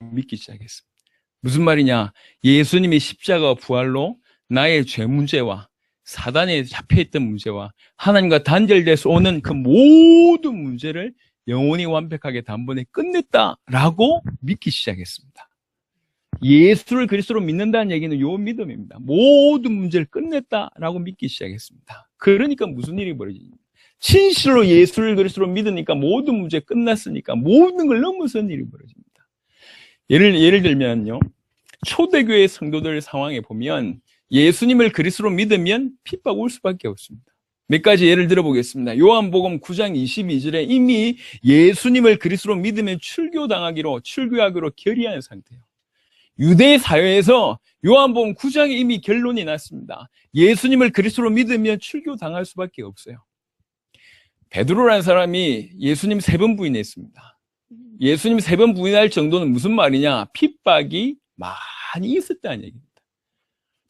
믿기 시작했습니다. 무슨 말이냐? 예수님이 십자가 부활로 나의 죄 문제와 사단에 잡혀있던 문제와 하나님과 단절돼서 오는 그 모든 문제를 영원히 완벽하게 단번에 끝냈다라고 믿기 시작했습니다. 예수를 그리스도로 믿는다는 얘기는 요 믿음입니다. 모든 문제를 끝냈다라고 믿기 시작했습니다. 그러니까 무슨 일이 벌어집니까? 진실로 예수를 그리스도로 믿으니까 모든 문제 끝났으니까 모든 걸 넘어선 일이 벌어집니다. 예를 들면요, 초대교회 성도들 상황에 보면 예수님을 그리스도로 믿으면 핍박 올 수밖에 없습니다. 몇 가지 예를 들어보겠습니다. 요한복음 9장 22절에 이미 예수님을 그리스도로 믿으면 출교하기로 결의한 상태예요. 유대 사회에서 요한복음 9장에 이미 결론이 났습니다. 예수님을 그리스도로 믿으면 출교당할 수밖에 없어요. 베드로라는 사람이 예수님 3번 부인했습니다. 예수님 3번 부인할 정도는 무슨 말이냐? 핍박이 많이 있었다는 얘기입니다.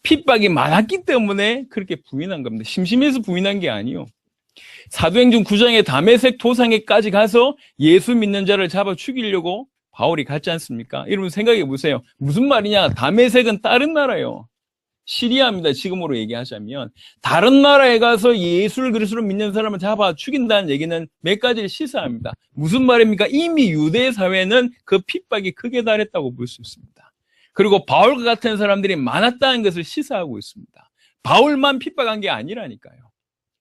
핍박이 많았기 때문에 그렇게 부인한 겁니다. 심심해서 부인한 게 아니에요. 사도행전 9장에 다메섹 도상에까지 가서 예수 믿는 자를 잡아 죽이려고 바울이 갔지 않습니까? 여러분 생각해 보세요. 무슨 말이냐? 다메섹은 다른 나라예요. 시리아입니다. 지금으로 얘기하자면 다른 나라에 가서 예수를 그리스도로 믿는 사람을 잡아 죽인다는 얘기는 몇 가지를 시사합니다. 무슨 말입니까? 이미 유대 사회는 그 핍박이 크게 달했다고 볼 수 있습니다. 그리고 바울과 같은 사람들이 많았다는 것을 시사하고 있습니다. 바울만 핍박한 게 아니라니까요.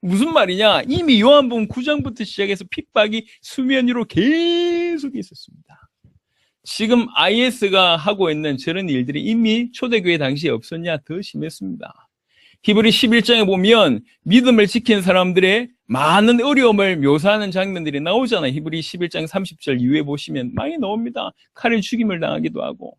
무슨 말이냐? 이미 요한복음 9장부터 시작해서 핍박이 수면 위로 계속 있었습니다. 지금 IS가 하고 있는 저런 일들이 이미 초대교회 당시에 없었냐? 더 심했습니다. 히브리 11장에 보면 믿음을 지킨 사람들의 많은 어려움을 묘사하는 장면들이 나오잖아요. 히브리 11장 30절 이후에 보시면 많이 나옵니다. 칼에 죽임을 당하기도 하고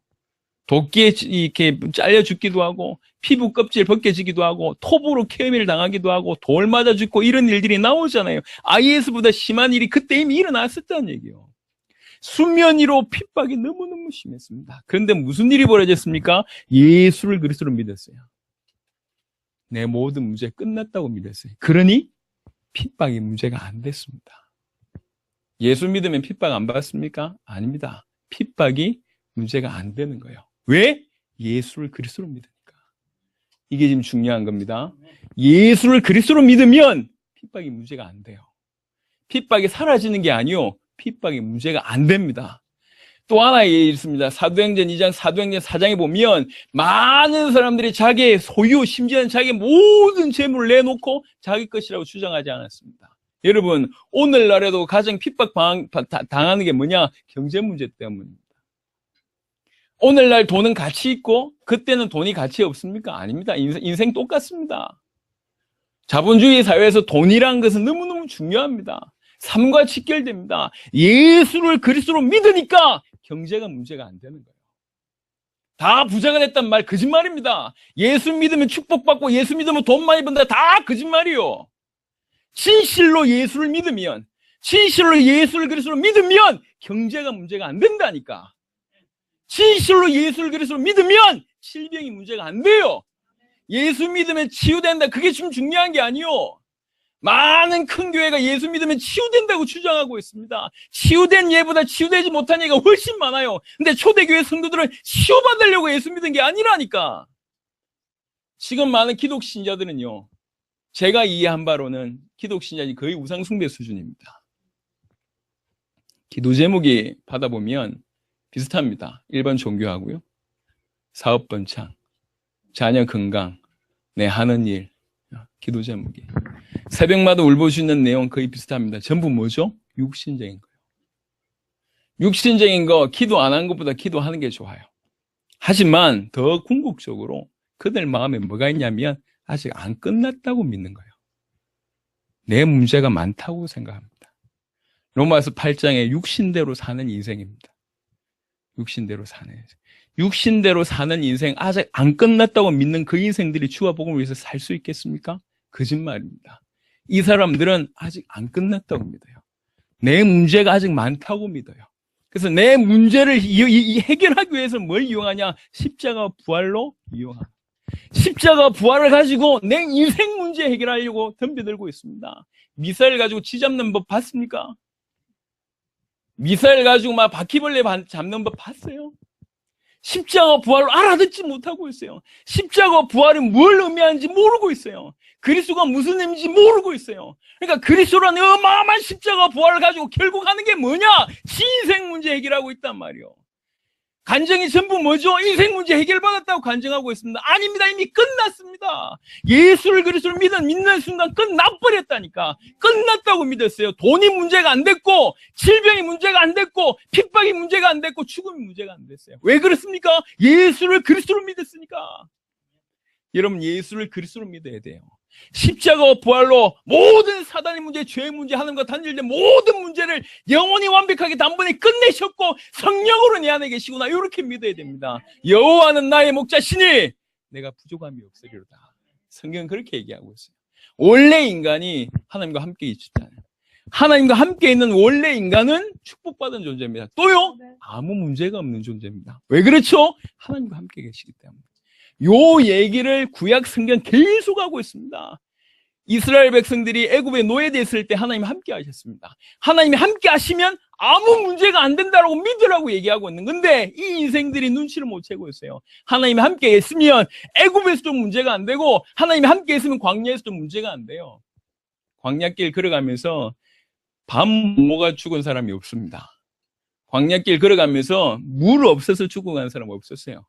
도끼에 이렇게 잘려 죽기도 하고 피부 껍질 벗겨지기도 하고 톱으로 케미를 당하기도 하고 돌 맞아 죽고 이런 일들이 나오잖아요. IS보다 심한 일이 그때 이미 일어났었다는 얘기예요. 수면 위로 핍박이 너무너무 심했습니다. 그런데 무슨 일이 벌어졌습니까? 예수를 그리스도로 믿었어요. 내 모든 문제 끝났다고 믿었어요. 그러니 핍박이 문제가 안 됐습니다. 예수 믿으면 핍박 안 받습니까? 아닙니다. 핍박이 문제가 안 되는 거예요. 왜? 예수를 그리스도로 믿으니까. 이게 지금 중요한 겁니다. 예수를 그리스도로 믿으면 핍박이 문제가 안 돼요. 핍박이 사라지는 게 아니요. 핍박이 문제가 안 됩니다. 또 하나 예가 있습니다. 사도행전 2장, 사도행전 4장에 보면 많은 사람들이 자기의 소유, 심지어는 자기의 모든 재물을 내놓고 자기 것이라고 주장하지 않았습니다. 여러분, 오늘날에도 가장 핍박 당하는 게 뭐냐? 경제 문제 때문입니다. 오늘날 돈은 가치 있고 그때는 돈이 가치 없습니까? 아닙니다. 인생 똑같습니다. 자본주의 사회에서 돈이라는 것은 너무너무 중요합니다. 삶과 직결됩니다. 예수를 그리스도로 믿으니까 경제가 문제가 안 되는 거예요. 다 부자가 됐단 말 거짓말입니다. 예수 믿으면 축복받고 예수 믿으면 돈 많이 번다 다 거짓말이요. 진실로 예수를 믿으면 진실로 예수를 그리스도로 믿으면 경제가 문제가 안 된다니까. 진실로 예수를 그리스도로 믿으면 질병이 문제가 안 돼요. 예수 믿으면 치유된다. 그게 좀 중요한 게 아니요. 많은 큰 교회가 예수 믿으면 치유된다고 주장하고 있습니다. 치유된 예보다 치유되지 못한 예가 훨씬 많아요. 근데 초대교회 성도들은 치유받으려고 예수 믿은 게 아니라니까. 지금 많은 기독신자들은요, 제가 이해한 바로는 기독신자들이 거의 우상숭배 수준입니다. 기도 제목이 받아보면 비슷합니다. 1번 종교하고요. 사업 번창, 자녀 건강, 내 하는 일, 기도 제목이. 새벽마다 울부짖는 내용 거의 비슷합니다. 전부 뭐죠? 육신적인 거예요. 육신적인 거 기도 안 한 것보다 기도하는 게 좋아요. 하지만 더 궁극적으로 그들 마음에 뭐가 있냐면 아직 안 끝났다고 믿는 거예요. 내 문제가 많다고 생각합니다. 로마서 8장에 육신대로 사는 인생입니다. 육신대로 사는 인생. 육신대로 사는 인생, 아직 안 끝났다고 믿는 그 인생들이 주와 복음을 위해서 살 수 있겠습니까? 거짓말입니다. 이 사람들은 아직 안 끝났다고 믿어요. 내 문제가 아직 많다고 믿어요. 그래서 내 문제를 해결하기 위해서 뭘 이용하냐? 십자가 부활로 이용합니다. 십자가 부활을 가지고 내 인생 문제 해결하려고 덤벼들고 있습니다. 미사일 가지고 쥐 잡는 법 봤습니까? 미사일 가지고 막 바퀴벌레 잡는 법 봤어요? 십자가 부활을 알아듣지 못하고 있어요. 십자가 부활이 뭘 의미하는지 모르고 있어요. 그리스도가 무슨 의미인지 모르고 있어요. 그러니까 그리스도라는 어마어마한 십자가 부활을 가지고 결국 하는 게 뭐냐? 인생 문제 해결하고 있단 말이에요. 간증이 전부 뭐죠? 인생 문제 해결받았다고 간증하고 있습니다. 아닙니다. 이미 끝났습니다. 예수를 그리스도를 믿는 순간 끝나버렸다니까. 끝났다고 믿었어요. 돈이 문제가 안 됐고, 질병이 문제가 안 됐고, 핍박이 문제가 안 됐고, 죽음이 문제가 안 됐어요. 왜 그렇습니까? 예수를 그리스도로 믿었으니까. 여러분, 예수를 그리스도로 믿어야 돼요. 십자가와 부활로 모든 사단의 문제, 죄의 문제, 하나님과 단절된 모든 문제를 영원히 완벽하게 단번에 끝내셨고 성령으로 내 안에 계시구나, 이렇게 믿어야 됩니다. 여호와는 나의 목자시니 내가 부족함이 없으리로다. 성경은 그렇게 얘기하고 있어요. 원래 인간이 하나님과 함께 있잖아요. 하나님과 함께 있는 원래 인간은 축복받은 존재입니다. 또요, 아무 문제가 없는 존재입니다. 왜 그렇죠? 하나님과 함께 계시기 때문에. 요 얘기를 구약 성경 계속 하고 있습니다. 이스라엘 백성들이 애굽에 노예되어 있을 때 하나님이 함께 하셨습니다. 하나님이 함께 하시면 아무 문제가 안 된다라고 믿으라고 얘기하고 있는 건데, 이 인생들이 눈치를 못 채고 있어요. 하나님이 함께 했으면 애굽에서도 문제가 안 되고, 하나님이 함께 했으면 광야에서도 문제가 안 돼요. 광야길 걸어가면서 밥 먹어 죽은 사람이 없습니다. 광야길 걸어가면서 물 없어서 죽어간 사람 없었어요.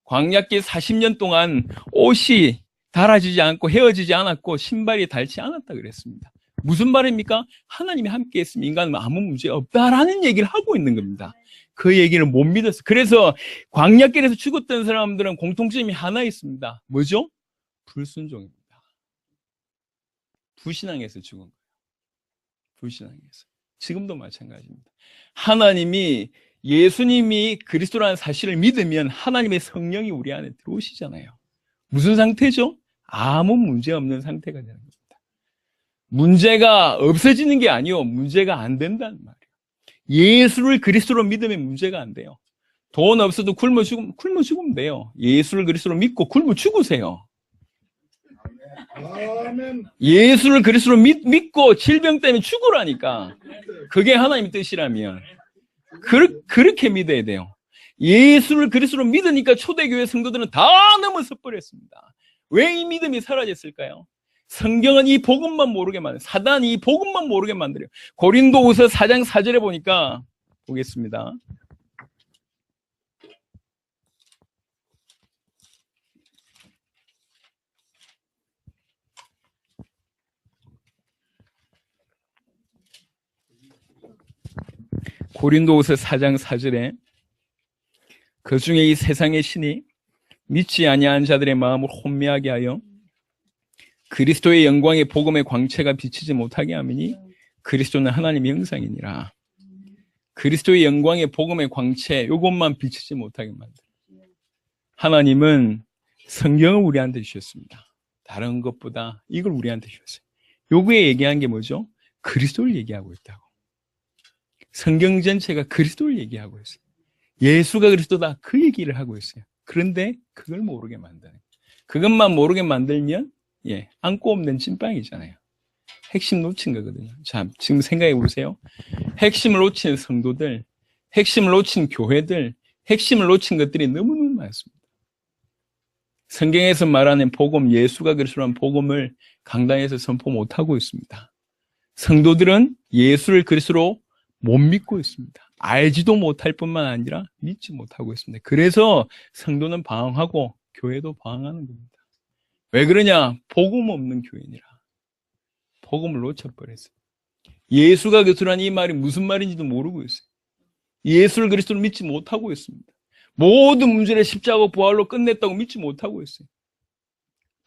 광야길 40년 동안 옷이 닳아지지 않고 헤어지지 않았고 신발이 닳지 않았다 그랬습니다. 무슨 말입니까? 하나님이 함께 했으면 인간은 아무 문제 없다라는 얘기를 하고 있는 겁니다. 그 얘기를 못 믿었어요. 그래서 광야길에서 죽었던 사람들은 공통점이 하나 있습니다. 뭐죠? 불순종입니다. 불신앙에서 죽은 거예요. 불신앙에서. 지금도 마찬가지입니다. 하나님이, 예수님이 그리스도라는 사실을 믿으면 하나님의 성령이 우리 안에 들어오시잖아요. 무슨 상태죠? 아무 문제 없는 상태가 되는 겁니다. 문제가 없어지는 게 아니요, 문제가 안 된다는 말이에요. 예수를 그리스도로 믿으면 문제가 안 돼요. 돈 없어도 굶어 죽으면 돼요. 예수를 그리스도로 믿고 굶어 죽으세요. 예수를 그리스도로 믿고 질병 때문에 죽으라니까. 그게 하나님의 뜻이라면 그렇게 믿어야 돼요. 예수를 그리스도로 믿으니까 초대교회 성도들은 다 넘어서 버렸습니다. 왜 이 믿음이 사라졌을까요? 성경은 이 복음만 모르게 만들어요. 사단이 이 복음만 모르게 만들어요. 고린도후서 4장 4절에 보니까, 보겠습니다. 고린도후서 4장 4절에 그 중에 이 세상의 신이 믿지 아니한 자들의 마음을 혼미하게 하여 그리스도의 영광의 복음의 광채가 비치지 못하게 하미니 그리스도는 하나님의 형상이니라. 그리스도의 영광의 복음의 광채, 이것만 비치지 못하게 만들어요. 하나님은 성경을 우리한테 주셨습니다. 다른 것보다 이걸 우리한테 주셨어요. 요거에 얘기한 게 뭐죠? 그리스도를 얘기하고 있다고. 성경 전체가 그리스도를 얘기하고 있어요. 예수가 그리스도다, 그 얘기를 하고 있어요. 그런데 그걸 모르게 만드는 거예요. 그것만 모르게 만들면 안고 없는 찐빵이잖아요. 핵심 놓친 거거든요. 자, 지금 생각해 보세요. 핵심을 놓친 성도들, 핵심을 놓친 교회들, 핵심을 놓친 것들이 너무너무 많습니다. 성경에서 말하는 복음, 예수가 그리스도라는 복음을 강단에서 선포 못하고 있습니다. 성도들은 예수를 그리스도로 못 믿고 있습니다. 알지도 못할 뿐만 아니라 믿지 못하고 있습니다. 그래서 성도는 방황하고 교회도 방황하는 겁니다. 왜 그러냐? 복음 없는 교인이라. 복음을 놓쳐버렸어요. 예수가 그리스도라는 이 말이 무슨 말인지도 모르고 있어요. 예수를 그리스도로 믿지 못하고 있습니다. 모든 문제를 십자가 부활로 끝냈다고 믿지 못하고 있어요.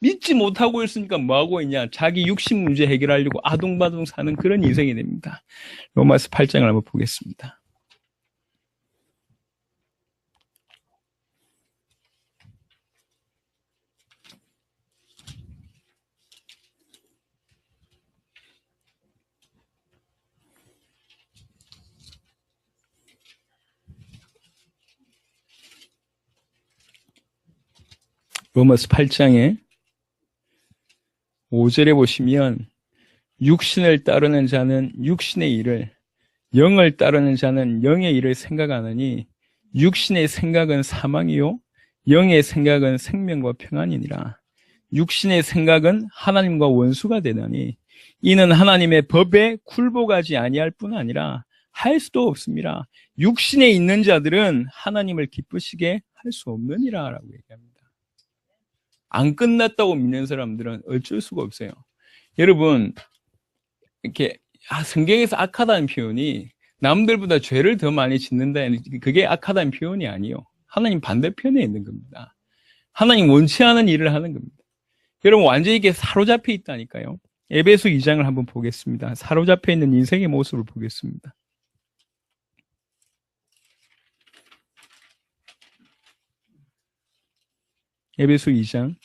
믿지 못하고 있으니까 뭐하고 있냐? 자기 육신 문제 해결하려고 아둥바둥 사는 그런 인생이 됩니다. 로마서 8장을 한번 보겠습니다. 로마서 8장에 5절에 보시면 육신을 따르는 자는 육신의 일을, 영을 따르는 자는 영의 일을 생각하느니 육신의 생각은 사망이요 영의 생각은 생명과 평안이니라. 육신의 생각은 하나님과 원수가 되나니 이는 하나님의 법에 굴복하지 아니할 뿐 아니라 할 수도 없습니다. 육신에 있는 자들은 하나님을 기쁘시게 할 수 없느니라 라고 얘기합니다. 안 끝났다고 믿는 사람들은 어쩔 수가 없어요. 여러분, 이렇게 성경에서 악하다는 표현이 남들보다 죄를 더 많이 짓는다, 그게 악하다는 표현이 아니에요. 하나님 반대편에 있는 겁니다. 하나님 원치 않은 일을 하는 겁니다. 여러분, 완전히 이게 사로잡혀 있다니까요. 에베소 2장을 한번 보겠습니다. 사로잡혀 있는 인생의 모습을 보겠습니다. 에베소 2장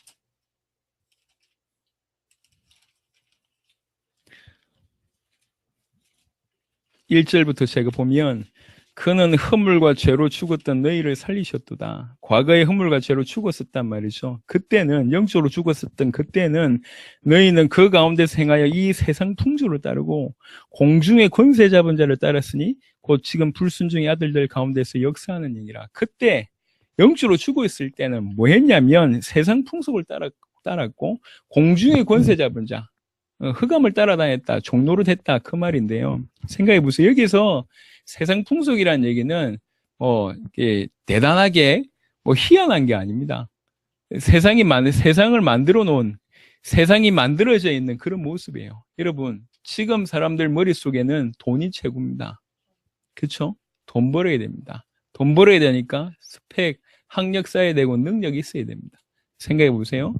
1절부터 제가 보면 그는 허물과 죄로 죽었던 너희를 살리셨도다. 과거의 허물과 죄로 죽었었단 말이죠. 그때는 영적으로 죽었었던 그때는 너희는 그 가운데서 행하여 이 세상 풍조를 따르고 공중의 권세 잡은 자를 따랐으니 곧 지금 불순종의 아들들 가운데서 역사하는 얘기라. 그때 영적으로 죽어 있을 때는 뭐 했냐면 세상 풍속을 따랐고 공중의 권세 잡은 자, 흑암을 따라다녔다, 종로를 했다, 그 말인데요. 생각해 보세요. 여기서 세상 풍속이라는 얘기는 이게 대단하게 희한한 게 아닙니다. 세상을 만들어 놓은, 세상이 만들어져 있는 그런 모습이에요. 여러분, 지금 사람들 머릿속에는 돈이 최고입니다. 그렇죠? 돈 벌어야 됩니다. 돈 벌어야 되니까 스펙, 학력 쌓아야 되고 능력이 있어야 됩니다. 생각해 보세요.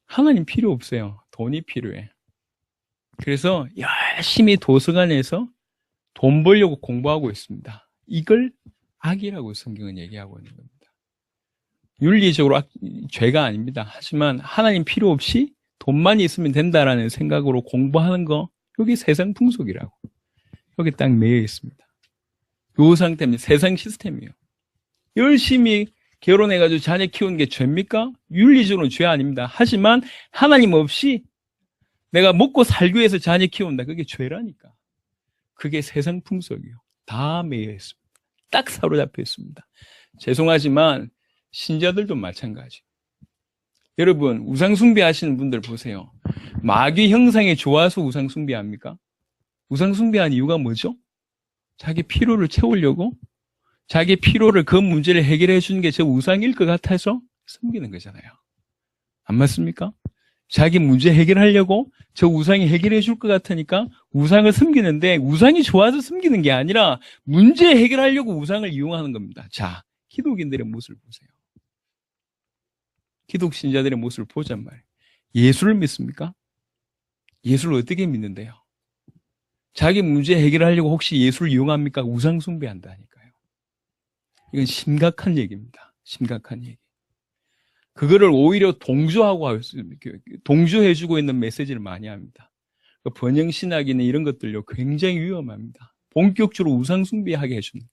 하나님 필요 없어요. 돈이 필요해. 그래서 열심히 도서관에서 돈 벌려고 공부하고 있습니다. 이걸 악이라고 성경은 얘기하고 있는 겁니다. 윤리적으로 죄가 아닙니다. 하지만 하나님 필요 없이 돈만 있으면 된다라는 생각으로 공부하는 거, 여기 세상 풍속이라고. 여기 딱 매여 있습니다. 요 상태입니다. 세상 시스템이에요. 열심히 결혼해가지고 자녀 키우는 게 죄입니까? 윤리적으로는 죄 아닙니다. 하지만 하나님 없이 내가 먹고 살기 위해서 자녀 키운다. 그게 죄라니까. 그게 세상 풍속이요. 다 매여 있습니다. 딱 사로잡혀 있습니다. 죄송하지만 신자들도 마찬가지예요. 여러분, 우상숭배 하시는 분들 보세요. 마귀 형상에 좋아서 우상숭배 합니까? 우상숭배한 이유가 뭐죠? 자기 피로를 채우려고, 자기 피로를, 그 문제를 해결해 주는 게 저 우상일 것 같아서 섬기는 거잖아요. 안 맞습니까? 자기 문제 해결하려고 저 우상이 해결해 줄 것 같으니까 우상을 섬기는데, 우상이 좋아서 섬기는 게 아니라 문제 해결하려고 우상을 이용하는 겁니다. 자, 기독인들의 모습을 보세요. 기독 신자들의 모습을 보잔 말이에요. 예수를 믿습니까? 예수를 어떻게 믿는데요? 자기 문제 해결하려고 혹시 예수를 이용합니까? 우상 숭배한다니까요. 이건 심각한 얘기입니다. 심각한 얘기. 그거를 오히려 동조해주고 있는 메시지를 많이 합니다. 번영신학이나 이런 것들요, 굉장히 위험합니다. 본격적으로 우상숭배하게 해주는.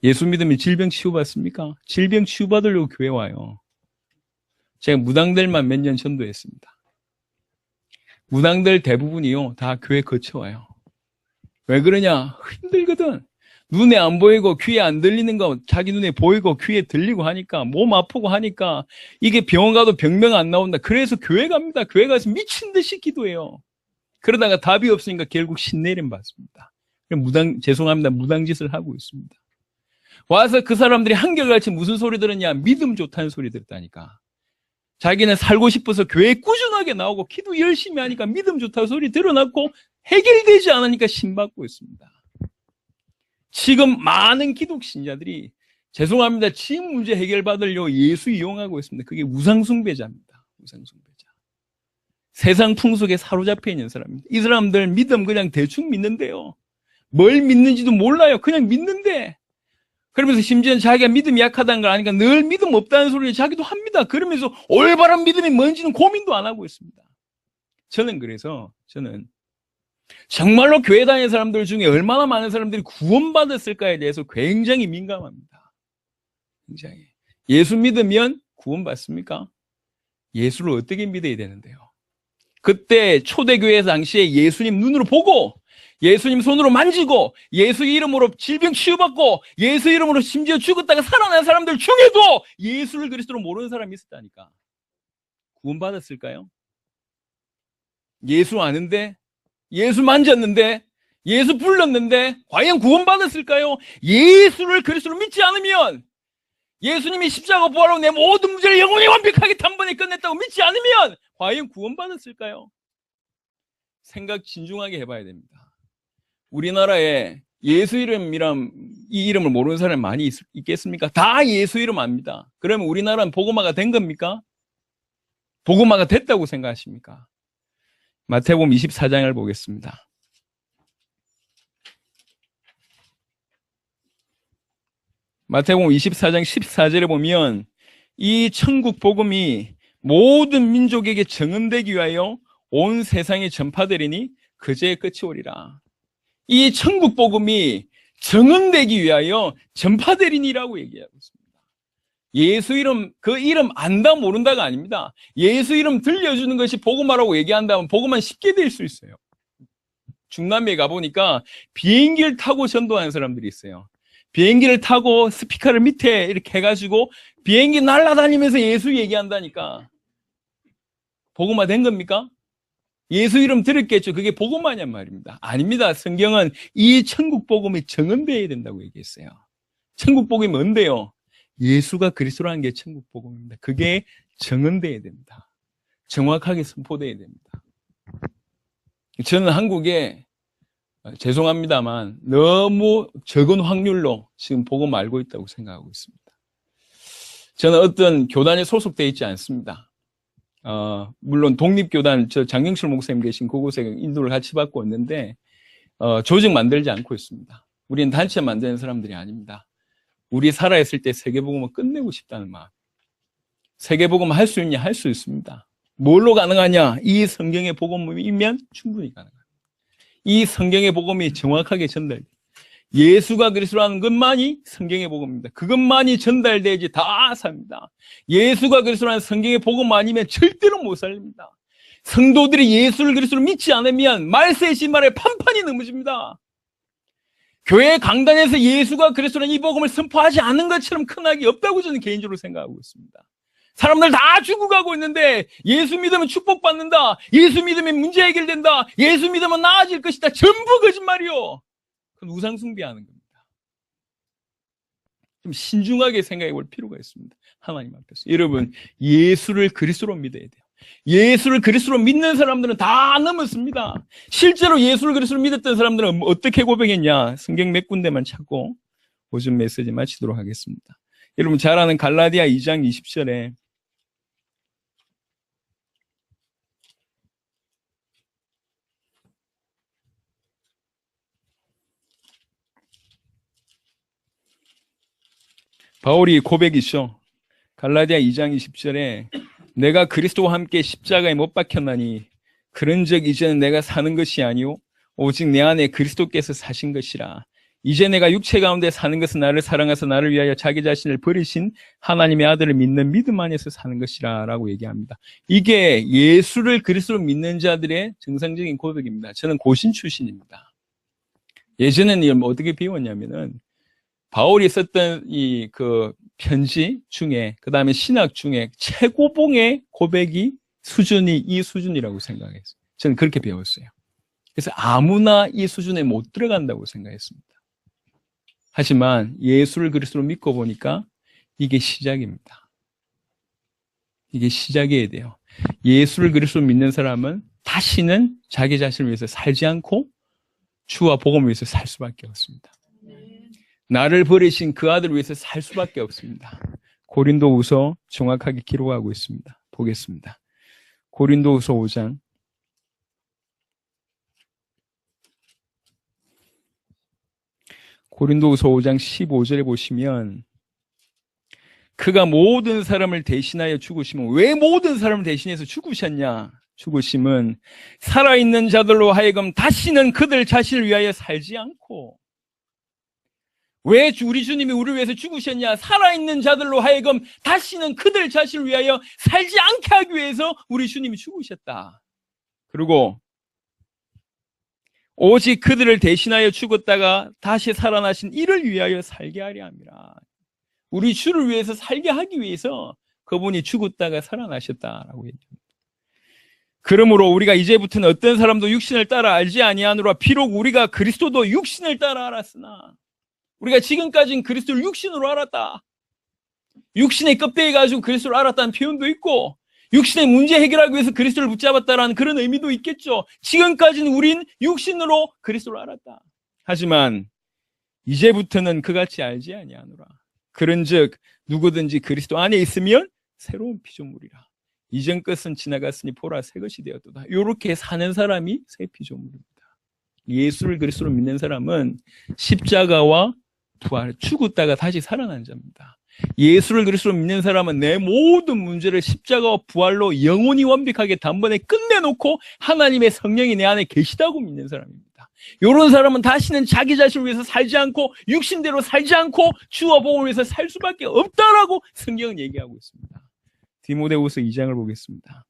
예수 믿으면 질병 치유받습니까? 질병 치유받으려고 교회 와요. 제가 무당들만 몇 년 전도했습니다. 무당들 대부분이요, 다 교회 거쳐와요. 왜 그러냐? 힘들거든. 눈에 안 보이고 귀에 안 들리는 거 자기 눈에 보이고 귀에 들리고 하니까, 몸 아프고 하니까 이게 병원 가도 병명 안 나온다. 그래서 교회 갑니다. 교회 가서 미친 듯이 기도해요. 그러다가 답이 없으니까 결국 신내림 받습니다. 죄송합니다. 무당짓을 하고 있습니다. 와서 그 사람들이 한결같이 무슨 소리 들었냐? 믿음 좋다는 소리 들었다니까. 자기는 살고 싶어서 교회에 꾸준하게 나오고 기도 열심히 하니까 믿음 좋다고 소리 들어놨고 해결되지 않으니까 신받고 있습니다. 지금 많은 기독 신자들이, 죄송합니다, 지금 문제 해결받으려고 예수 이용하고 있습니다. 그게 우상숭배자입니다. 우상숭배자. 세상 풍속에 사로잡혀 있는 사람입니다. 이 사람들 믿음 그냥 대충 믿는데요. 뭘 믿는지도 몰라요. 그냥 믿는데. 그러면서 심지어는 자기가 믿음이 약하다는 걸 아니까 늘 믿음 없다는 소리를 자기도 합니다. 그러면서 올바른 믿음이 뭔지는 고민도 안 하고 있습니다. 저는 정말로 교회 다니는 사람들 중에 얼마나 많은 사람들이 구원받았을까에 대해서 굉장히 민감합니다. 굉장히. 예수 믿으면 구원받습니까? 예수를 어떻게 믿어야 되는데요? 그때 초대교회 당시에 예수님 눈으로 보고 예수님 손으로 만지고 예수 이름으로 질병 치유받고 예수 이름으로 심지어 죽었다가 살아난 사람들 중에도 예수를 그리스도로 모르는 사람이 있었다니까. 구원받았을까요? 예수 아는데, 예수 만졌는데, 예수 불렀는데 과연 구원받았을까요? 예수를 그리스도로 믿지 않으면, 예수님이 십자가 부활로 내 모든 문제를 영원히 완벽하게 단번에 끝냈다고 믿지 않으면 과연 구원받았을까요? 생각 진중하게 해봐야 됩니다. 우리나라에 예수 이름이란 이 이름을 모르는 사람이 많이 있겠습니까? 다 예수 이름 압니다. 그러면 우리나라는 복음화가 된 겁니까? 복음화가 됐다고 생각하십니까? 마태복음 24장을 보겠습니다. 마태복음 24장 14절에 보면 이 천국 복음이 모든 민족에게 증언되기 위하여 온 세상에 전파되리니 그제의 끝이 오리라. 이 천국 복음이 증언되기 위하여 전파되리니라고 얘기하고 있습니다. 예수 이름, 그 이름 안다 모른다가 아닙니다. 예수 이름 들려주는 것이 복음화라고 얘기한다면 복음은 쉽게 될 수 있어요. 중남미에 가보니까 비행기를 타고 전도하는 사람들이 있어요. 비행기를 타고 스피커를 밑에 이렇게 해가지고 비행기 날아다니면서 예수 얘기한다니까. 복음화 된 겁니까? 예수 이름 들었겠죠. 그게 복음화냔 말입니다. 아닙니다. 성경은 이 천국 복음이 증언되어야 된다고 얘기했어요. 천국 복음이 뭔데요? 예수가 그리스도라는 게 천국 복음입니다. 그게 증언되어야 됩니다. 정확하게 선포되어야 됩니다. 저는 한국에 죄송합니다만 너무 적은 확률로 지금 복음 알고 있다고 생각하고 있습니다. 저는 어떤 교단에 소속되어 있지 않습니다. 물론 독립교단, 저 장영실 목사님 계신 그곳에 인도를 같이 받고 있는데 조직 만들지 않고 있습니다. 우리는 단체 만드는 사람들이 아닙니다. 우리 살아있을 때 세계복음을 끝내고 싶다는 마음. 세계복음 할 수 있냐? 할 수 있습니다. 뭘로 가능하냐? 이 성경의 복음이면 충분히 가능합니다. 이 성경의 복음이 정확하게 전달돼요. 예수가 그리스도라는 것만이 성경의 복음입니다. 그것만이 전달되지 다 삽니다. 예수가 그리스도라는 성경의 복음 아니면 절대로 못 살립니다. 성도들이 예수를 그리스도로 믿지 않으면 말세의 신발에 판판이 넘어집니다. 교회 강단에서 예수가 그리스도라는 이 복음을 선포하지 않은 것처럼 큰 악이 없다고 저는 개인적으로 생각하고 있습니다. 사람들 다 죽어가고 있는데 예수 믿으면 축복받는다. 예수 믿으면 문제 해결된다. 예수 믿으면 나아질 것이다. 전부 거짓말이요. 그건 우상 숭배하는 겁니다. 좀 신중하게 생각해 볼 필요가 있습니다. 하나님 앞에서. 여러분, 예수를 그리스도로 믿어야 돼요. 예수를 그리스도로 믿는 사람들은 다 넘었습니다. 실제로 예수를 그리스도로 믿었던 사람들은 어떻게 고백했냐? 성경 몇 군데만 찾고 오전 메시지 마치도록 하겠습니다. 여러분 잘 아는 갈라디아 2장 20절에 바울이 고백이죠. 갈라디아 2장 20절에 내가 그리스도와 함께 십자가에 못 박혔나니 그런즉 이제는 내가 사는 것이 아니오 오직 내 안에 그리스도께서 사신 것이라. 이제 내가 육체 가운데 사는 것은 나를 사랑하사 나를 위하여 자기 자신을 버리신 하나님의 아들을 믿는 믿음 안에서 사는 것이라 라고 얘기합니다. 이게 예수를 그리스도로 믿는 자들의 정상적인 고백입니다. 저는 고신 출신입니다. 예전에는 어떻게 배웠냐면은 바울이 썼던 그 편지 중에, 그 다음에 신학 중에 최고봉의 고백이 수준이 이 수준이라고 생각했어요. 저는 그렇게 배웠어요. 그래서 아무나 이 수준에 못 들어간다고 생각했습니다. 하지만 예수를 그리스도로 믿고 보니까 이게 시작입니다. 이게 시작이어야 돼요. 예수를 그리스도로 믿는 사람은 다시는 자기 자신을 위해서 살지 않고 주와 복음을 위해서 살 수밖에 없습니다. 나를 버리신 그 아들을 위해서 살 수밖에 없습니다. 고린도후서 정확하게 기록하고 있습니다. 보겠습니다. 고린도후서 5장 고린도후서 5장 15절에 보시면 그가 모든 사람을 대신하여 죽으시면 왜 모든 사람을 대신해서 죽으셨냐? 죽으심은 살아있는 자들로 하여금 다시는 그들 자신을 위하여 살지 않고 왜 우리 주님이 우리를 위해서 죽으셨냐? 살아있는 자들로 하여금 다시는 그들 자신을 위하여 살지 않게 하기 위해서 우리 주님이 죽으셨다. 그리고 오직 그들을 대신하여 죽었다가 다시 살아나신 이를 위하여 살게 하려 함이라. 우리 주를 위해서 살게 하기 위해서 그분이 죽었다가 살아나셨다라고 얘기합니다. 그러므로 우리가 이제부터는 어떤 사람도 육신을 따라 알지 아니하노라. 비록 우리가 그리스도도 육신을 따라 알았으나, 우리가 지금까지는 그리스도를 육신으로 알았다. 육신의 껍데기 가지고 그리스도를 알았다는 표현도 있고, 육신의 문제 해결하기 위해서 그리스도를 붙잡았다라는 그런 의미도 있겠죠. 지금까지는 우린 육신으로 그리스도를 알았다. 하지만 이제부터는 그같이 알지 아니하노라. 그런즉 누구든지 그리스도 안에 있으면 새로운 피조물이라. 이전 것은 지나갔으니 보라 새 것이 되었도다. 이렇게 사는 사람이 새 피조물입니다. 예수를 그리스도로 믿는 사람은 십자가와 부활, 죽었다가 다시 살아난 자입니다. 예수를 그리스도로 믿는 사람은 내 모든 문제를 십자가와 부활로 영원히 완벽하게 단번에 끝내놓고 하나님의 성령이 내 안에 계시다고 믿는 사람입니다. 이런 사람은 다시는 자기 자신을 위해서 살지 않고 육신대로 살지 않고 주와 복음을 위해서 살 수밖에 없다라고 성경은 얘기하고 있습니다. 디모데후서 2장을 보겠습니다.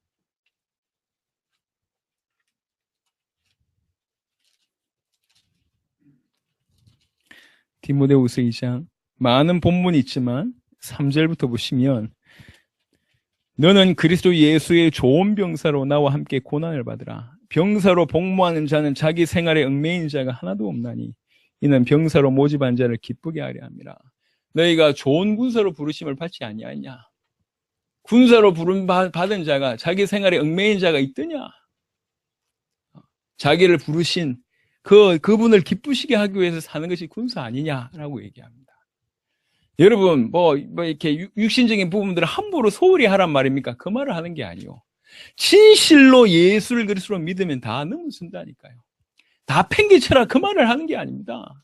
디모데후서 2장, 많은 본문이 있지만 3절부터 보시면, 너는 그리스도 예수의 좋은 병사로 나와 함께 고난을 받으라. 병사로 복무하는 자는 자기 생활에 얽매인 자가 하나도 없나니 이는 병사로 모집한 자를 기쁘게 하려 함이라. 너희가 좋은 군사로 부르심을 받지 아니하냐? 군사로 부름 받은 자가 자기 생활에 얽매인 자가 있더냐? 자기를 부르신 그분을 기쁘시게 하기 위해서 사는 것이 군사 아니냐라고 얘기합니다. 여러분, 이렇게 육신적인 부분들을 함부로 소홀히 하란 말입니까? 그 말을 하는 게 아니요. 진실로 예수를 그리스도로 믿으면 다 넘어선다니까요. 다 팽개쳐라 그 말을 하는 게 아닙니다.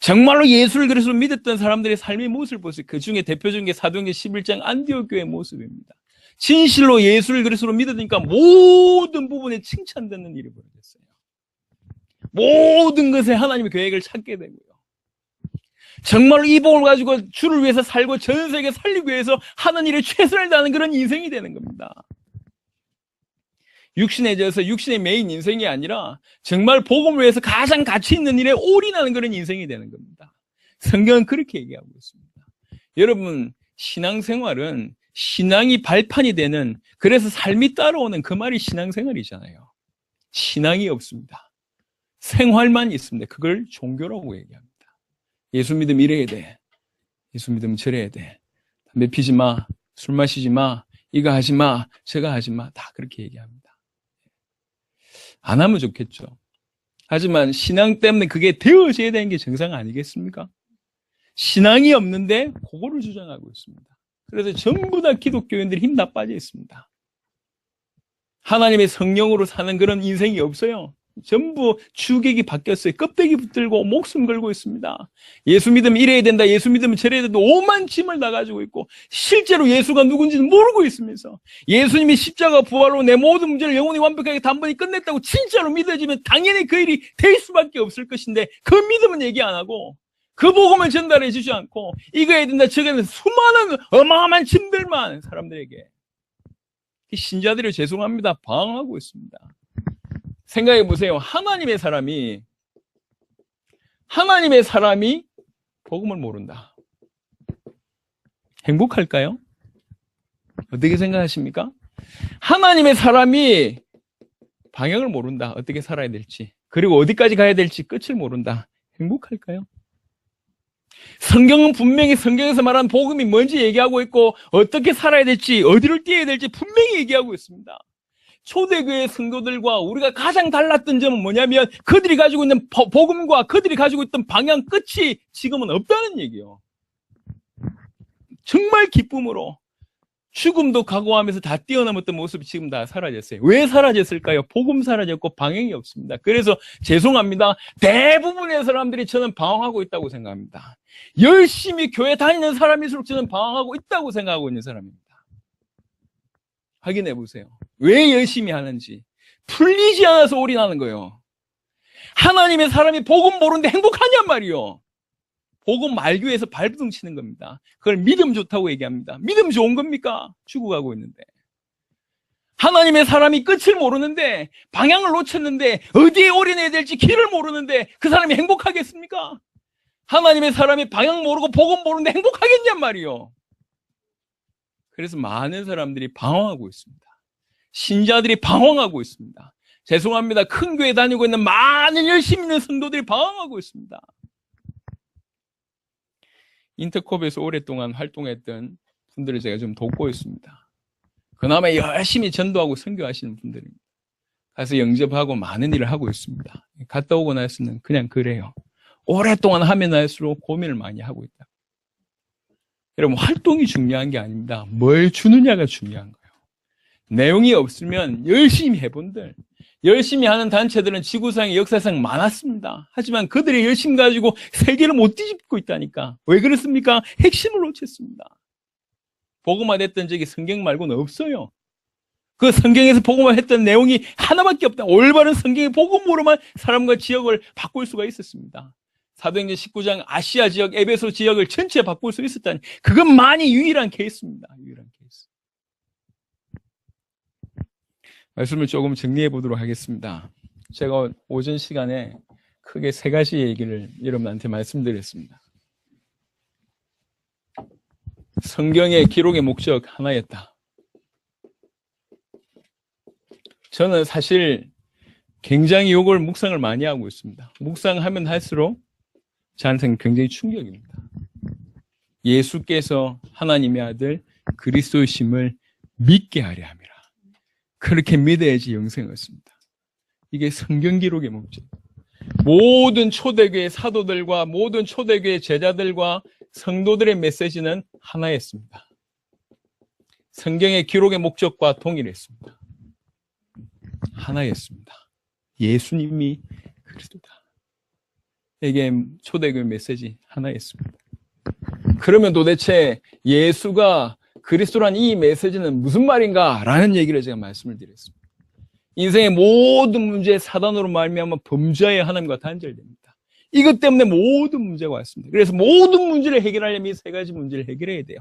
정말로 예수를 그리스도로 믿었던 사람들의 삶의 모습을 보세요. 그 중에 대표적인 게 사도행전 11장 안디옥 교회의 모습입니다. 진실로 예수를 그리스도로 믿으니까 모든 부분에 칭찬 듣는 일이 벌어졌어요. 모든 것에 하나님의 계획을 찾게 되고요. 정말로 이 복음을 가지고 주를 위해서 살고 전 세계 살리기 위해서 하는 일에 최선을 다하는 그런 인생이 되는 겁니다. 육신에 져서 육신의 메인 인생이 아니라 정말 복음을 위해서 가장 가치 있는 일에 올인하는 그런 인생이 되는 겁니다. 성경은 그렇게 얘기하고 있습니다. 여러분, 신앙생활은 신앙이 발판이 되는, 그래서 삶이 따라오는 그 말이 신앙생활이잖아요. 신앙이 없습니다. 생활만 있습니다. 그걸 종교라고 얘기합니다. 예수 믿으면 이래야 돼. 예수 믿으면 저래야 돼. 담배 피지 마. 술 마시지 마. 이거 하지 마. 저거 하지 마. 다 그렇게 얘기합니다. 안 하면 좋겠죠. 하지만 신앙 때문에 그게 되어져야 되는 게 정상 아니겠습니까? 신앙이 없는데 그거를 주장하고 있습니다. 그래서 전부 다 기독교인들이 힘 다 빠져 있습니다. 하나님의 성령으로 사는 그런 인생이 없어요. 전부 주객이 바뀌었어요. 껍데기 붙들고 목숨 걸고 있습니다. 예수 믿으면 이래야 된다. 예수 믿으면 저래야 된다. 오만 짐을 다 가지고 있고 실제로 예수가 누군지는 모르고 있으면서 예수님이 십자가 부활로 내 모든 문제를 영원히 완벽하게 단번에 끝냈다고 진짜로 믿어지면 당연히 그 일이 될 수밖에 없을 것인데 그 믿음은 얘기 안 하고 그 복음을 전달해 주지 않고 이거 해야 된다. 저거 해야 된다. 수많은 어마어마한 짐들만 사람들에게, 신자들이 죄송합니다. 방황하고 있습니다. 생각해 보세요. 하나님의 사람이 복음을 모른다. 행복할까요? 어떻게 생각하십니까? 하나님의 사람이 방향을 모른다. 어떻게 살아야 될지. 그리고 어디까지 가야 될지 끝을 모른다. 행복할까요? 성경은 분명히 성경에서 말한 복음이 뭔지 얘기하고 있고 어떻게 살아야 될지, 어디를 뛰어야 될지 분명히 얘기하고 있습니다. 초대교회 성도들과 우리가 가장 달랐던 점은 뭐냐면 그들이 가지고 있는 복음과 그들이 가지고 있던 방향 끝이 지금은 없다는 얘기예요. 정말 기쁨으로 죽음도 각오하면서 다 뛰어넘었던 모습이 지금 다 사라졌어요. 왜 사라졌을까요? 복음 사라졌고 방향이 없습니다. 그래서 죄송합니다. 대부분의 사람들이 저는 방황하고 있다고 생각합니다. 열심히 교회 다니는 사람일수록 저는 방황하고 있다고 생각하고 있는 사람입니다. 확인해 보세요. 왜 열심히 하는지. 풀리지 않아서 올인하는 거예요. 하나님의 사람이 복음 모르는데 행복하냔 말이요. 복음 말기 위해서 발부둥 치는 겁니다. 그걸 믿음 좋다고 얘기합니다. 믿음 좋은 겁니까? 죽어가고 있는데. 하나님의 사람이 끝을 모르는데, 방향을 놓쳤는데, 어디에 올인해야 될지 길을 모르는데 그 사람이 행복하겠습니까? 하나님의 사람이 방향 모르고 복음 모르는데 행복하겠냔 말이요. 그래서 많은 사람들이 방황하고 있습니다. 신자들이 방황하고 있습니다. 죄송합니다. 큰 교회 다니고 있는 많은 열심히 있는 성도들이 방황하고 있습니다. 인터콥에서 오랫동안 활동했던 분들을 제가 좀 돕고 있습니다. 그나마 열심히 전도하고 선교하시는 분들입니다. 가서 영접하고 많은 일을 하고 있습니다. 갔다 오고 나서는 그냥 그래요. 오랫동안 하면 할수록 고민을 많이 하고 있다. 여러분, 활동이 중요한 게 아닙니다. 뭘 주느냐가 중요한 거예요. 내용이 없으면 열심히 해본들, 열심히 하는 단체들은 지구상의 역사상 많았습니다. 하지만 그들의 열심 가지고 세계를 못 뒤집고 있다니까. 왜 그렇습니까? 핵심을 놓쳤습니다. 복음화 됐던 적이 성경 말고는 없어요. 그 성경에서 복음화 했던 내용이 하나밖에 없다. 올바른 성경의 복음으로만 사람과 지역을 바꿀 수가 있었습니다. 사도행전 19장 아시아 지역, 에베소 지역을 전체 바꿀 수 있었다니, 그것만이 유일한 케이스입니다. 유일한 케이스. 말씀을 조금 정리해 보도록 하겠습니다. 제가 오전 시간에 크게 세 가지 얘기를 여러분한테 말씀드렸습니다. 성경의 기록의 목적 하나였다. 저는 사실 굉장히 이걸 묵상을 많이 하고 있습니다. 묵상하면 할수록 저한테는 굉장히 충격입니다. 예수께서 하나님의 아들 그리스도이심을 믿게 하려 함이라. 그렇게 믿어야지 영생을 얻습니다. 이게 성경 기록의 목적. 모든 초대교회 사도들과 모든 초대교회 제자들과 성도들의 메시지는 하나였습니다. 성경의 기록의 목적과 동일했습니다. 하나였습니다. 예수님이 그리스도다. 이게 초대교회 메시지 하나였습니다. 그러면 도대체 예수가 그리스도란 이 메시지는 무슨 말인가? 라는 얘기를 제가 말씀을 드렸습니다. 인생의 모든 문제에 사단으로 말미암아 범죄의 하나님과 단절됩니다. 이것 때문에 모든 문제가 왔습니다. 그래서 모든 문제를 해결하려면 이 세 가지 문제를 해결해야 돼요.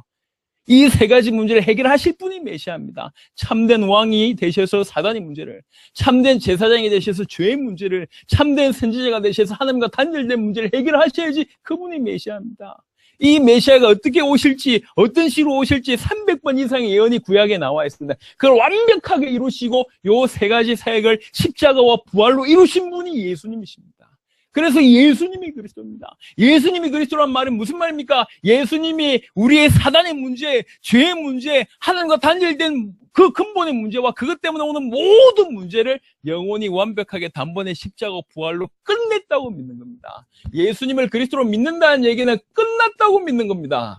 이 세 가지 문제를 해결하실 분이 메시아입니다. 참된 왕이 되셔서 사단의 문제를, 참된 제사장이 되셔서 죄의 문제를, 참된 선지자가 되셔서 하나님과 단절된 문제를 해결하셔야지 그분이 메시아입니다. 이 메시아가 어떻게 오실지, 어떤 식으로 오실지 300번 이상의 예언이 구약에 나와 있습니다. 그걸 완벽하게 이루시고 요 세 가지 사역을 십자가와 부활로 이루신 분이 예수님이십니다. 그래서 예수님이 그리스도입니다. 예수님이 그리스도란 말은 무슨 말입니까? 예수님이 우리의 사단의 문제, 죄의 문제, 하나님과 단절된 그 근본의 문제와 그것 때문에 오는 모든 문제를 영원히 완벽하게 단번에 십자가 부활로 끝냈다고 믿는 겁니다. 예수님을 그리스도로 믿는다는 얘기는 끝났다고 믿는 겁니다.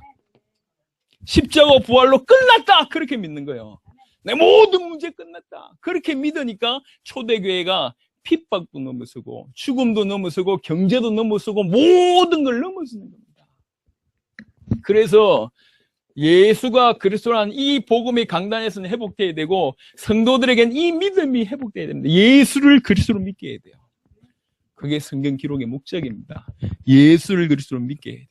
십자가 부활로 끝났다! 그렇게 믿는 거예요. 내 모든 문제 끝났다. 그렇게 믿으니까 초대교회가 핍박도 넘어서고 죽음도 넘어서고 경제도 넘어서고 모든 걸 넘어서는 겁니다. 그래서 예수가 그리스도라는 이 복음이 강단에서는 회복되어야 되고 성도들에게는 이 믿음이 회복되어야 됩니다. 예수를 그리스도로 믿게 해야 돼요. 그게 성경 기록의 목적입니다. 예수를 그리스도로 믿게 해야 돼요.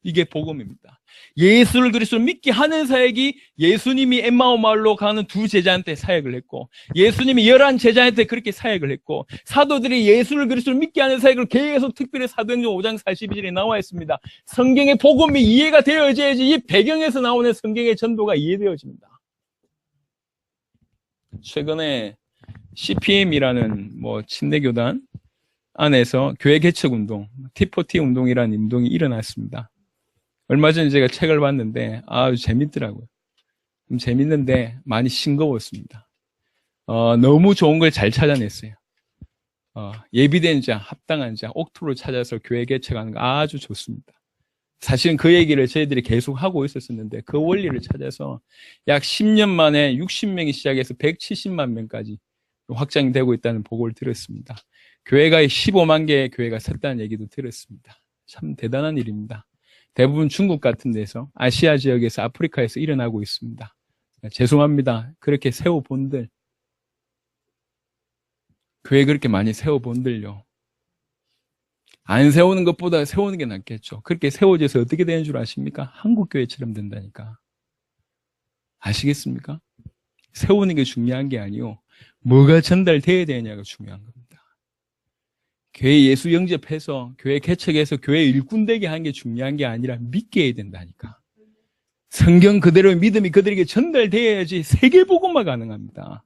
이게 복음입니다. 예수를 그리스도로 믿게 하는 사역이 예수님이 엠마오 마을로 가는 두 제자한테 사역을 했고, 예수님이 11 제자한테 그렇게 사역을 했고, 사도들이 예수를 그리스도로 믿게 하는 사역을 계속 특별히 사도행전 5장 42절에 나와 있습니다. 성경의 복음이 이해가 되어져야지 이 배경에서 나오는 성경의 전도가 이해되어집니다. 최근에 CPM이라는 침례교단 안에서 교회 개척 운동, T4T 운동이라는 운동이 일어났습니다. 얼마 전에 제가 책을 봤는데 아주 재밌더라고요. 재밌는데 많이 싱거웠습니다. 너무 좋은 걸 잘 찾아냈어요. 예비된 자, 합당한 자, 옥토를 찾아서 교회 개척하는 거 아주 좋습니다. 사실은 그 얘기를 저희들이 계속 하고 있었는데 그 원리를 찾아서 약 10년 만에 60명이 시작해서 170만 명까지 확장되고 있다는 보고를 들었습니다. 교회가 15만 개의 교회가 섰다는 얘기도 들었습니다. 참 대단한 일입니다. 대부분 중국 같은 데서, 아시아 지역에서, 아프리카에서 일어나고 있습니다. 죄송합니다. 그렇게 세워본들, 교회 그렇게 많이 세워본들요. 안 세우는 것보다 세우는 게 낫겠죠. 그렇게 세워져서 어떻게 되는 줄 아십니까? 한국교회처럼 된다니까. 아시겠습니까? 세우는 게 중요한 게 아니요. 뭐가 전달돼야 되냐가 중요한 겁니다. 교회 예수 영접해서 교회 개척해서 교회 일꾼 되게 하는 게 중요한 게 아니라 믿게 해야 된다니까. 성경 그대로 믿음이 그들에게 전달돼야지 세계복음화 가능합니다.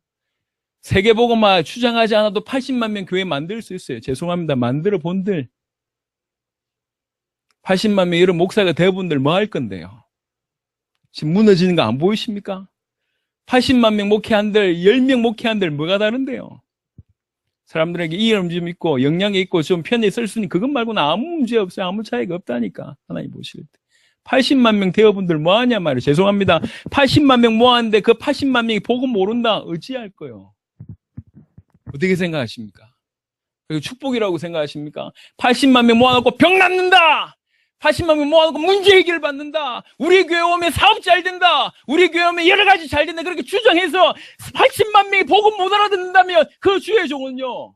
세계복음화 주장하지 않아도 80만 명 교회 만들 수 있어요. 죄송합니다. 만들어 본들 80만 명 이런 목사가 되어본들 뭐 할 건데요? 지금 무너지는 거 안 보이십니까? 80만 명 목회한들 10명 목회한들 뭐가 다른데요? 사람들에게 이해름 좀 있고 영향이 있고 좀 편히 쓸 수 있는 그것 말고는 아무 문제 없어요. 아무 차이가 없다니까. 하나님 보실 때. 80만 명 대어분들 뭐 하냐 말이에요. 죄송합니다. 80만 명 모았는데 그 80만 명이 복음 모른다. 어찌할 거요? 어떻게 생각하십니까? 그게 축복이라고 생각하십니까? 80만 명 모아놓고 병 낫는다. 80만 명 모아놓고 문제 해결 받는다. 우리 교회 오면 사업 잘 된다. 우리 교회 오면 여러 가지 잘 된다. 그렇게 주장해서 80만 명이 복음 못 알아듣는다면 그 주의 종은요.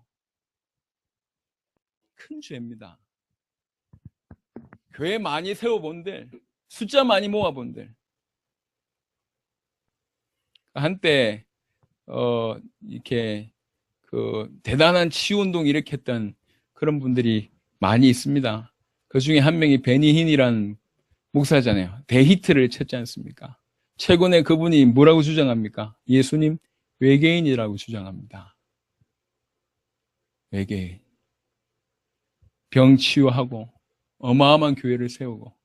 큰 죄입니다. 교회 많이 세워본들, 숫자 많이 모아본들. 한때, 이렇게, 대단한 치유운동 일으켰던 그런 분들이 많이 있습니다. 그 중에 한 명이 베니힌이라는 목사잖아요. 대히트를 쳤지 않습니까? 최근에 그분이 뭐라고 주장합니까? 예수님 외계인이라고 주장합니다. 외계인. 병 치유하고 어마어마한 교회를 세우고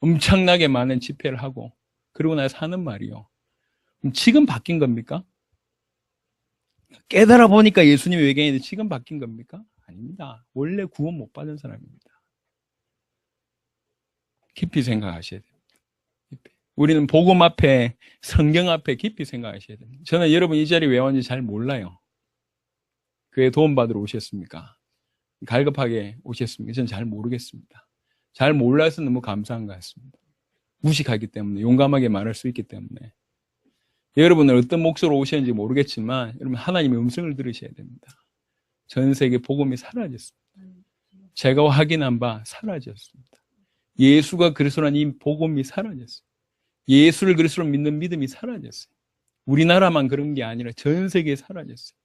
엄청나게 많은 집회를 하고 그러고 나서 하는 말이요. 그럼 지금 바뀐 겁니까? 깨달아 보니까 예수님 외계인이 지금 바뀐 겁니까? 아닙니다. 원래 구원 못 받은 사람입니다. 깊이 생각하셔야 됩니다. 깊이. 우리는 복음 앞에 성경 앞에 깊이 생각하셔야 됩니다. 저는 여러분 이 자리 왜 왔는지 잘 몰라요. 교회 도움받으러 오셨습니까? 갈급하게 오셨습니까? 저는 잘 모르겠습니다. 잘 몰라서 너무 감사한 것 같습니다. 무식하기 때문에, 용감하게 말할 수 있기 때문에. 여러분은 어떤 목소리로 오셨는지 모르겠지만 여러분 하나님의 음성을 들으셔야 됩니다. 전 세계 복음이 사라졌습니다. 제가 확인한 바 사라졌습니다. 예수가 그리스도라는 이 복음이 사라졌어요. 예수를 그리스도로 믿는 믿음이 사라졌어요. 우리나라만 그런 게 아니라 전 세계에 사라졌어요.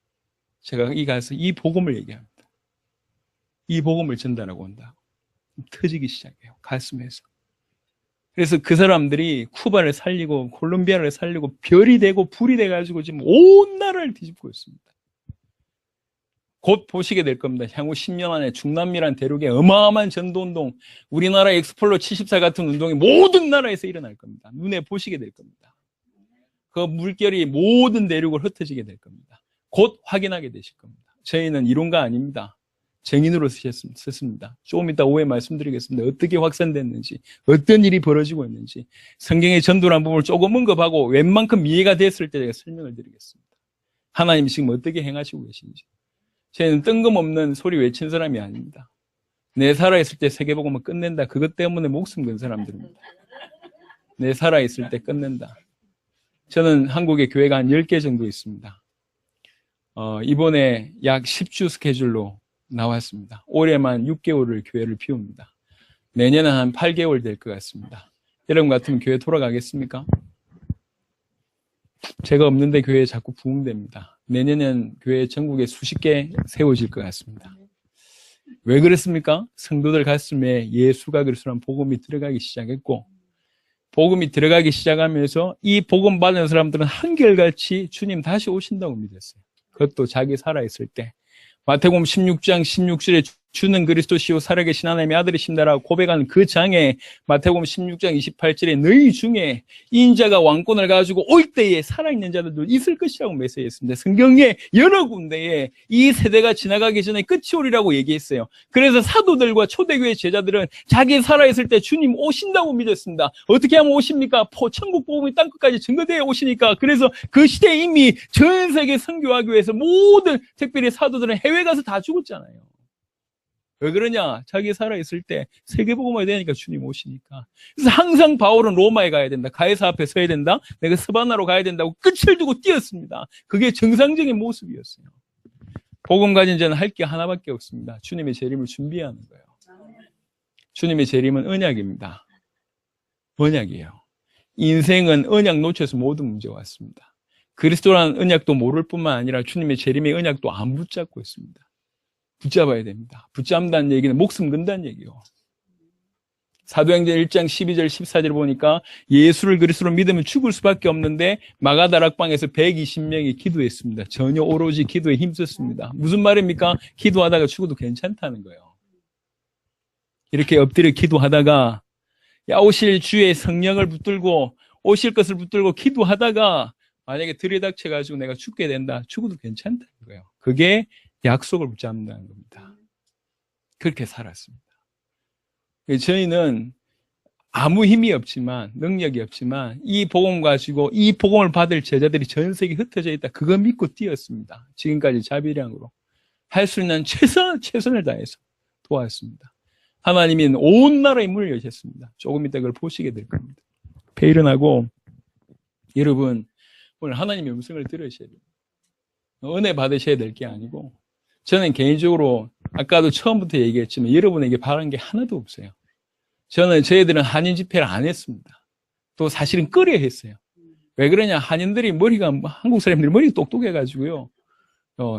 제가 이 가서 이 복음을 얘기합니다. 이 복음을 전달하고 온다. 터지기 시작해요. 가슴에서. 그래서 그 사람들이 쿠바를 살리고 콜롬비아를 살리고 별이 되고 불이 돼가지고 지금 온 나라를 뒤집고 있습니다. 곧 보시게 될 겁니다. 향후 10년 안에 중남미란 대륙에 어마어마한 전도운동, 우리나라 엑스폴로 74 같은 운동이 모든 나라에서 일어날 겁니다. 눈에 보시게 될 겁니다. 그 물결이 모든 대륙을 흩어지게 될 겁니다. 곧 확인하게 되실 겁니다. 저희는 이론가 아닙니다. 증인으로 쓰셨습니다. 조금 이따 오후에 말씀드리겠습니다. 어떻게 확산됐는지, 어떤 일이 벌어지고 있는지, 성경의 전도란 부분을 조금 언급하고 웬만큼 이해가 됐을 때 제가 설명을 드리겠습니다. 하나님이 지금 어떻게 행하시고 계신지. 저희는 뜬금없는 소리 외친 사람이 아닙니다. 내 살아있을 때 세계복음을 끝낸다. 그것 때문에 목숨 건 사람들입니다. 내 살아있을 때 끝낸다. 저는 한국에 교회가 한 10개 정도 있습니다. 이번에 약 10주 스케줄로 나왔습니다. 올해만 6개월을 교회를 피웁니다. 내년은 한 8개월 될 것 같습니다. 여러분 같으면 교회 돌아가겠습니까? 제가 없는데 교회에 자꾸 부흥됩니다. 내년엔 교회 전국에 수십 개 세워질 것 같습니다. 왜 그렇습니까? 성도들 가슴에 예수가 그리스도라는 복음이 들어가기 시작했고, 복음이 들어가기 시작하면서 이 복음 받은 사람들은 한결같이 주님 다시 오신다고 믿었어요. 그것도 자기 살아있을 때. 마태복음 16장 16절에 주는 그리스도시요 살아계신 하나님의 아들이신다라고 고백하는 그 장에 마태복음 16장 28절에 너희 중에 인자가 왕권을 가지고 올 때에 살아있는 자들도 있을 것이라고 메시지했습니다. 성경에 여러 군데에 이 세대가 지나가기 전에 끝이 오리라고 얘기했어요. 그래서 사도들과 초대교회 제자들은 자기 살아있을 때 주님 오신다고 믿었습니다. 어떻게 하면 오십니까? 천국 복음이 땅끝까지 증거되어 오시니까. 그래서 그 시대에 이미 전 세계 선교하기 위해서 모든 특별히 사도들은 해외 가서 다 죽었잖아요. 왜 그러냐? 자기 살아있을 때 세계복음화해야 되니까 주님 오시니까. 그래서 항상 바울은 로마에 가야 된다. 가이사 앞에 서야 된다. 내가 스바나로 가야 된다고 끝을 두고 뛰었습니다. 그게 정상적인 모습이었어요. 복음 가진 자는 할 게 하나밖에 없습니다. 주님의 재림을 준비하는 거예요. 주님의 재림은 언약입니다. 언약이에요. 인생은 언약 놓쳐서 모든 문제가 왔습니다. 그리스도라는 언약도 모를 뿐만 아니라 주님의 재림의 언약도 안 붙잡고 있습니다. 붙잡아야 됩니다. 붙잡는다는 얘기는 목숨 건다는 얘기요. 사도행전 1장 12절 14절 보니까 예수를 그리스도로 믿으면 죽을 수밖에 없는데 마가다락방에서 120명이 기도했습니다. 전혀 오로지 기도에 힘썼습니다. 무슨 말입니까? 기도하다가 죽어도 괜찮다는 거예요. 이렇게 엎드려 기도하다가 오실 주의 성령을 붙들고 오실 것을 붙들고 기도하다가 만약에 들이닥쳐가지고 내가 죽게 된다. 죽어도 괜찮다는 거예요. 그게 약속을 붙잡는다는 겁니다. 그렇게 살았습니다. 저희는 아무 힘이 없지만, 능력이 없지만, 이 복음 가지고 이 복음을 받을 제자들이 전 세계에 흩어져 있다. 그거 믿고 뛰었습니다. 지금까지 자비량으로. 할 수 있는 최선을 다해서 도왔습니다. 하나님이 온 나라의 문을 여셨습니다. 조금 이따 그걸 보시게 될 겁니다. 일어나고, 여러분, 오늘 하나님의 음성을 들으셔야 돼요. 은혜 받으셔야 될 게 아니고, 저는 개인적으로 아까도 처음부터 얘기했지만 여러분에게 바라는 게 하나도 없어요. 저희들은 한인 집회를 안 했습니다. 또 사실은 꺼려 했어요. 왜 그러냐? 한인들이 한국 사람들이 머리가 똑똑해가지고요.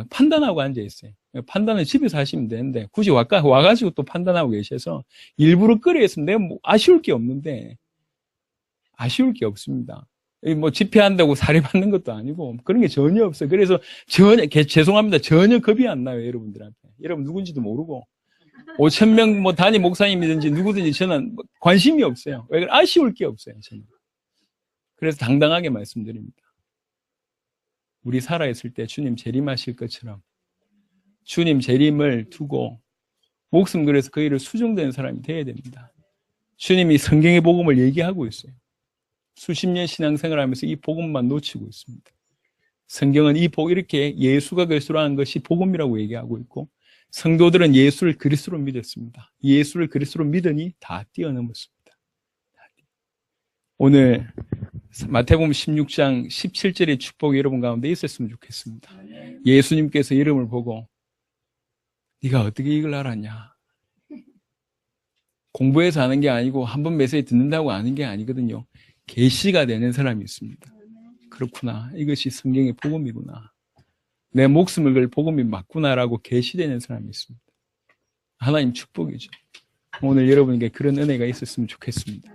판단하고 앉아있어요. 판단은 집에서 하시면 되는데 굳이 와가지고 또 판단하고 계셔서 일부러 꺼려 했으면 내가 아쉬울 게 없는데 아쉬울 게 없습니다. 집회한다고 살해받는 것도 아니고 그런 게 전혀 없어요. 그래서 죄송합니다. 전혀 겁이 안 나요, 여러분들한테. 여러분 누군지도 모르고 5,000명 단임 목사님이든지 누구든지 저는 관심이 없어요. 왜 그래? 아쉬울 게 없어요, 저는. 그래서 당당하게 말씀드립니다. 우리 살아있을 때 주님 재림하실 것처럼 주님 재림을 두고 목숨 걸어서 그 일을 수종되는 사람이 되어야 됩니다. 주님이 성경의 복음을 얘기하고 있어요. 수십 년 신앙생활을 하면서 이 복음만 놓치고 있습니다. 성경은 이렇게 예수가 그리스도라는 것이 복음이라고 얘기하고 있고 성도들은 예수를 그리스도로 믿었습니다. 예수를 그리스도로 믿으니 다 뛰어넘었습니다. 오늘 마태복음 16장 17절의 축복이 여러분 가운데 있었으면 좋겠습니다. 예수님께서 이름을 보고 네가 어떻게 이걸 알았냐? 공부해서 아는 게 아니고 한 번 메시지 듣는다고 아는 게 아니거든요. 계시가 되는 사람이 있습니다. 그렇구나. 이것이 성경의 복음이구나. 내 목숨을 걸 복음이 맞구나라고 계시되는 사람이 있습니다. 하나님 축복이죠. 오늘 여러분에게 그런 은혜가 있었으면 좋겠습니다.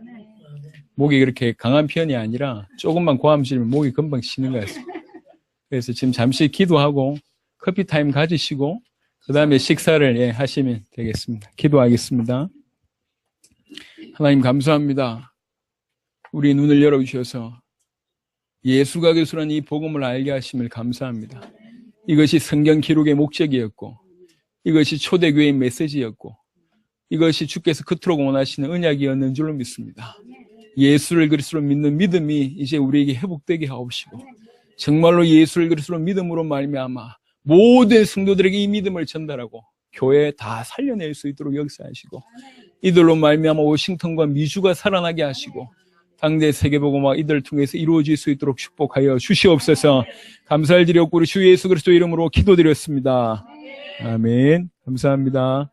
목이 그렇게 강한 편이 아니라 조금만 고함 지르면 목이 금방 쉬는 것 같습니다. 그래서 지금 잠시 기도하고 커피 타임 가지시고 그 다음에 식사를 하시면 되겠습니다. 기도하겠습니다. 하나님 감사합니다. 우리 눈을 열어주셔서 예수가 그리스도라는 이 복음을 알게 하심을 감사합니다. 이것이 성경 기록의 목적이었고 이것이 초대교회의 메시지였고 이것이 주께서 그토록 원하시는 언약이었는 줄로 믿습니다. 예수를 그리스도로 믿는 믿음이 이제 우리에게 회복되게 하옵시고 정말로 예수를 그리스도로 믿음으로 말미암아 모든 성도들에게 이 믿음을 전달하고 교회 다 살려낼 수 있도록 역사하시고 이들로 말미암아 워싱턴과 미주가 살아나게 하시고 당대 세계복음화 이들을 통해서 이루어질 수 있도록 축복하여 주시옵소서. 감사를 드렸고 우리 주 예수 그리스도 이름으로 기도드렸습니다. 아멘. 감사합니다.